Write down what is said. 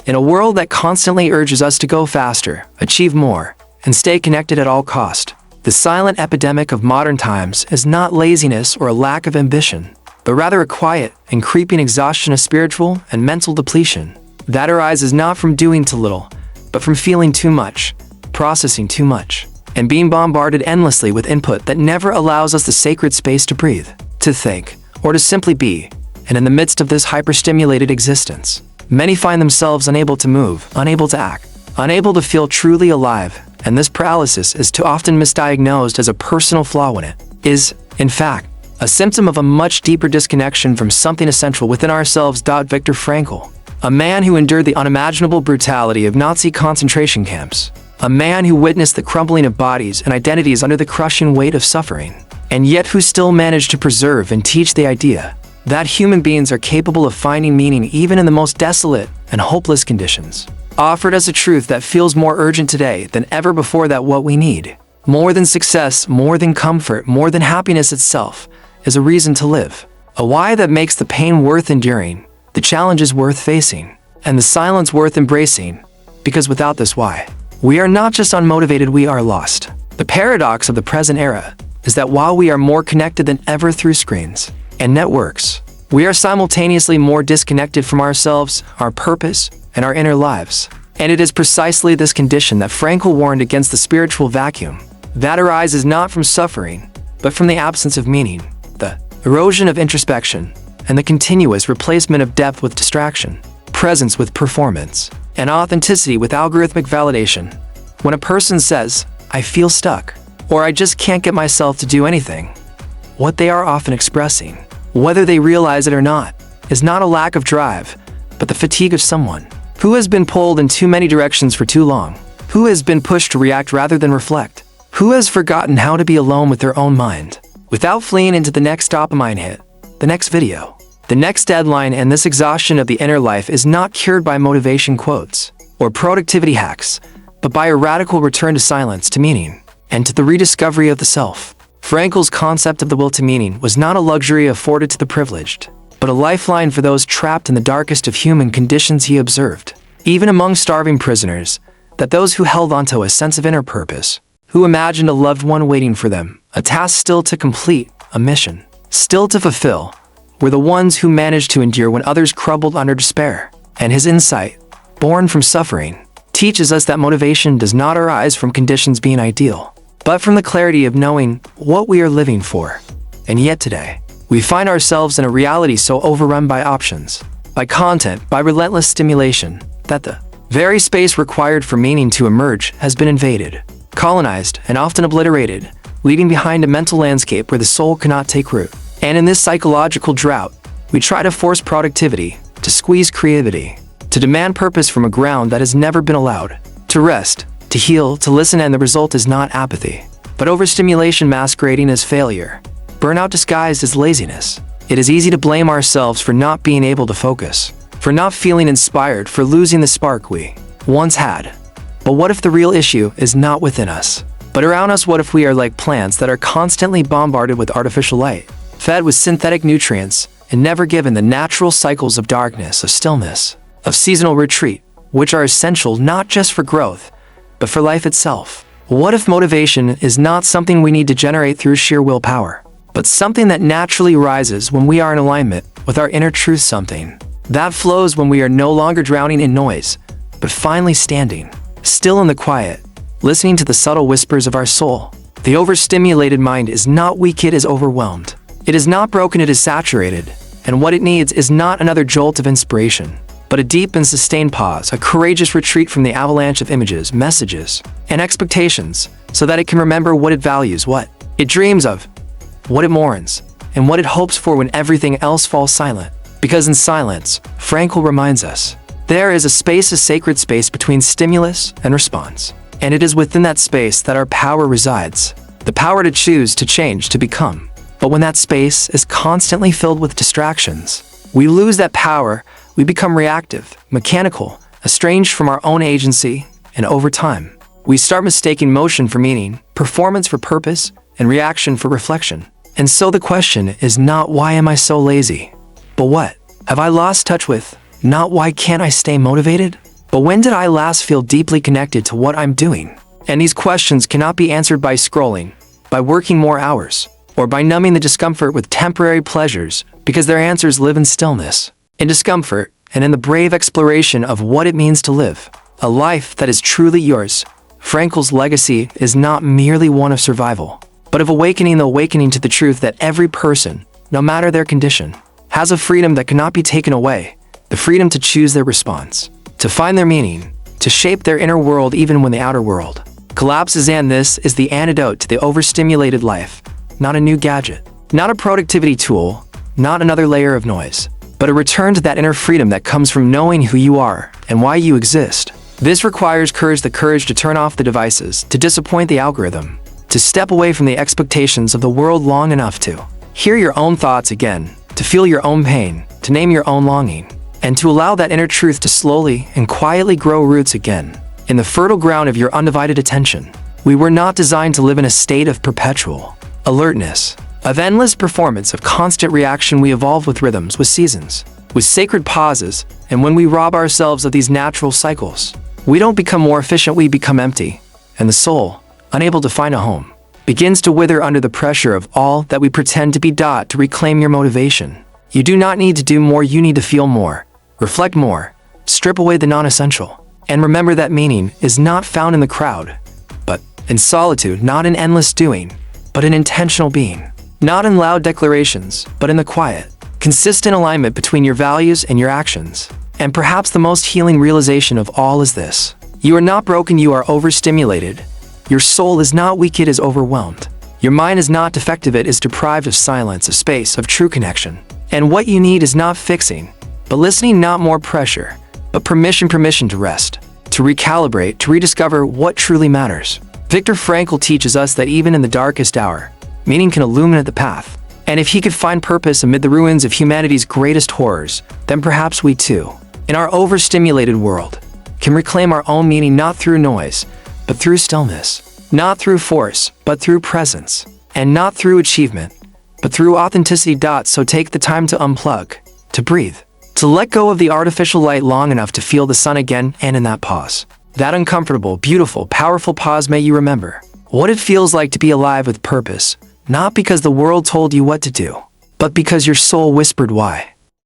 In a world that constantly urges us to go faster, achieve more, and stay connected at all cost, the silent epidemic of modern times is not laziness or a lack of ambition, but rather a quiet and creeping exhaustion of spiritual and mental depletion that arises not from doing too little, but from feeling too much, processing too much, and being bombarded endlessly with input that never allows us the sacred space to breathe, to think, or to simply be. And in the midst of this hyperstimulated existence, many find themselves unable to move, unable to act, unable to feel truly alive, and this paralysis is too often misdiagnosed as a personal flaw when it is, in fact, a symptom of a much deeper disconnection from something essential within ourselves. Viktor Frankl, a man who endured the unimaginable brutality of Nazi concentration camps, a man who witnessed the crumbling of bodies and identities under the crushing weight of suffering, and yet who still managed to preserve and teach the idea that human beings are capable of finding meaning even in the most desolate and hopeless conditions, offered us a truth that feels more urgent today than ever before, that what we need, more than success, more than comfort, more than happiness itself, is a reason to live, a why that makes the pain worth enduring, the challenges worth facing, and the silence worth embracing, because without this why, we are not just unmotivated, we are lost. The paradox of the present era is that while we are more connected than ever through screens and networks, we are simultaneously more disconnected from ourselves, our purpose, and our inner lives. And it is precisely this condition that Frankl warned against, the spiritual vacuum that arises not from suffering, but from the absence of meaning, the erosion of introspection, and the continuous replacement of depth with distraction, presence with performance, and authenticity with algorithmic validation. When a person says, "I feel stuck," or "I just can't get myself to do anything," what they are often expressing, whether they realize it or not, is not a lack of drive, but the fatigue of someone who has been pulled in too many directions for too long, who has been pushed to react rather than reflect, who has forgotten how to be alone with their own mind, without fleeing into the next dopamine hit, the next video, the next deadline. And this exhaustion of the inner life is not cured by motivation quotes or productivity hacks, but by a radical return to silence, to meaning, and to the rediscovery of the self. Frankl's concept of the will to meaning was not a luxury afforded to the privileged, but a lifeline for those trapped in the darkest of human conditions. He observed, even among starving prisoners, that those who held onto a sense of inner purpose, who imagined a loved one waiting for them, a task still to complete, a mission still to fulfill, were the ones who managed to endure when others crumbled under despair. And his insight, born from suffering, teaches us that motivation does not arise from conditions being ideal, but from the clarity of knowing what we are living for. And yet today, we find ourselves in a reality so overrun by options, by content, by relentless stimulation, that the very space required for meaning to emerge has been invaded, colonized, and often obliterated, leaving behind a mental landscape where the soul cannot take root. And in this psychological drought, we try to force productivity, to squeeze creativity, to demand purpose from a ground that has never been allowed, to rest, to heal, to listen, and the result is not apathy, but overstimulation masquerading as failure, burnout disguised as laziness. It is easy to blame ourselves for not being able to focus, for not feeling inspired, for losing the spark we once had. But what if the real issue is not within us, but around us? What if we are like plants that are constantly bombarded with artificial light, fed with synthetic nutrients, and never given the natural cycles of darkness, of stillness, of seasonal retreat, which are essential not just for growth, but for life itself? What if motivation is not something we need to generate through sheer willpower, but something that naturally rises when we are in alignment with our inner truth, something that flows when we are no longer drowning in noise, but finally standing still in the quiet, listening to the subtle whispers of our soul? The overstimulated mind is not weak, it is overwhelmed. It is not broken, it is saturated. And what it needs is not another jolt of inspiration, but a deep and sustained pause, a courageous retreat from the avalanche of images, messages, and expectations, so that it can remember what it values, what it dreams of, what it mourns, and what it hopes for when everything else falls silent. Because in silence, Frankl reminds us, there is a space, a sacred space between stimulus and response. And it is within that space that our power resides, the power to choose, to change, to become. But when that space is constantly filled with distractions, we lose that power. We become reactive, mechanical, estranged from our own agency, and over time, we start mistaking motion for meaning, performance for purpose, and reaction for reflection. And so the question is not why am I so lazy, but what have I lost touch with? Not why can't I stay motivated, But when did I last feel deeply connected to what I'm doing? And these questions cannot be answered by scrolling, by working more hours, or by numbing the discomfort with temporary pleasures, because their answers live in stillness, in discomfort, and in the brave exploration of what it means to live a life that is truly yours. Frankl's legacy is not merely one of survival, but of awakening to the truth that every person, no matter their condition, has a freedom that cannot be taken away, the freedom to choose their response, to find their meaning, to shape their inner world even when the outer world collapses. And this is the antidote to the overstimulated life. Not a new gadget, not a productivity tool, not another layer of noise, but a return to that inner freedom that comes from knowing who you are and why you exist. This requires courage, the courage to turn off the devices, to disappoint the algorithm, to step away from the expectations of the world long enough to hear your own thoughts again, to feel your own pain, to name your own longing, and to allow that inner truth to slowly and quietly grow roots again in the fertile ground of your undivided attention. We were not designed to live in a state of perpetual alertness, of endless performance, of constant reaction. We evolve with rhythms, with seasons, with sacred pauses, and when we rob ourselves of these natural cycles, we don't become more efficient, we become empty, and the soul, unable to find a home, begins to wither under the pressure of all that we pretend to be. To reclaim your motivation, you do not need to do more, you need to feel more, reflect more, strip away the non-essential, and remember that meaning is not found in the crowd, but in solitude, not in endless doing, but in intentional being, not in loud declarations, but in the quiet, consistent alignment between your values and your actions. And perhaps the most healing realization of all is this: you are not broken, you are overstimulated. Your soul is not weak, it is overwhelmed. Your mind is not defective, it is deprived of silence, of space, of true connection. And what you need is not fixing, but listening, not more pressure, but permission to rest, to recalibrate, to rediscover what truly matters. Viktor Frankl teaches us that even in the darkest hour, meaning can illuminate the path. And if he could find purpose amid the ruins of humanity's greatest horrors, then perhaps we too, in our overstimulated world, can reclaim our own meaning, not through noise, but through stillness, not through force, but through presence, and not through achievement, but through authenticity. So take the time to unplug, to breathe, to let go of the artificial light long enough to feel the sun again. And in that pause, that uncomfortable, beautiful, powerful pause, may you remember what it feels like to be alive with purpose, not because the world told you what to do, but because your soul whispered why.